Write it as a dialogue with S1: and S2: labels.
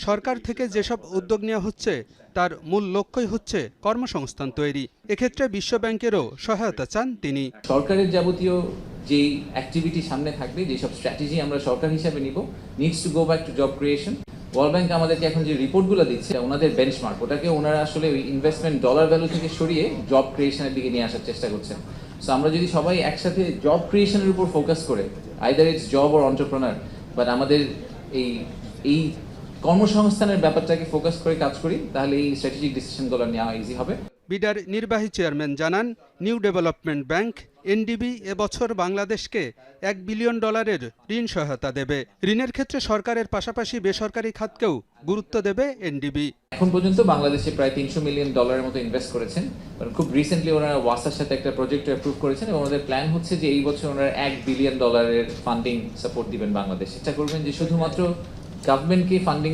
S1: সরকার থেকে যেসব উদ্যোগ নেওয়া হচ্ছে তার মূল লক্ষ্যই হচ্ছে কর্মসংস্থান তৈরি। এক্ষেত্রে বিশ্বব্যাংকেরও সহায়তা চান তিনি।
S2: সরকারের যাবতীয় যেই অ্যাক্টিভিটি সামনে থাকবে, যেসব স্ট্র্যাটেজি আমরা সরকার হিসাবে নিব, needs to go back to job creation. World bank আমাদেরকে এখন যে রিপোর্টগুলো দিচ্ছে, ওনাদের বেঞ্চমার্ক, ওটাকে ওনারা আসলে ওই ইনভেস্টমেন্ট ডলার ভ্যালু থেকে সরিয়ে জব ক্রিয়েশনের দিকে নিয়ে আসার চেষ্টা করছেন। সো আমরা যদি সবাই একসাথে জব ক্রিয়েশনের উপর ফোকাস করে, either it's job or entrepreneur, but আমাদের এই কর্মসংস্থানের ব্যাপারটাকে ফোকাস করে কাজ করি, তাহলে এই স্ট্র্যাটেজিক ডিসিশনগুলো নেওয়া ইজি হবে।
S1: বিডার নির্বাহী চেয়ারম্যান জানান, নিউ ডেভেলপমেন্ট ব্যাংক এনডিবি এবছর বাংলাদেশকে $1 বিলিয়ন ঋণ সহায়তা দেবে। ঋণের ক্ষেত্রে সরকারের পাশাপাশি বেসরকারি খাতকেও গুরুত্ব দেবে এনডিবি।
S2: এখন পর্যন্ত বাংলাদেশে প্রায় $300 মিলিয়ন মতো ইনভেস্ট করেছেন। খুব রিসেন্টলি ওনারা ওয়াসার সাথে একটা প্রজেক্ট অ্যাপ্রুভ করেছেন এবং ওনাদের প্ল্যান হচ্ছে যে এই বছর ওনারা $1 বিলিয়ন ফান্ডিং সাপোর্ট দিবেন বাংলাদেশ। চেষ্টা করবেন যে শুধুমাত্র গভর্নমেন্টকে ফান্ডিং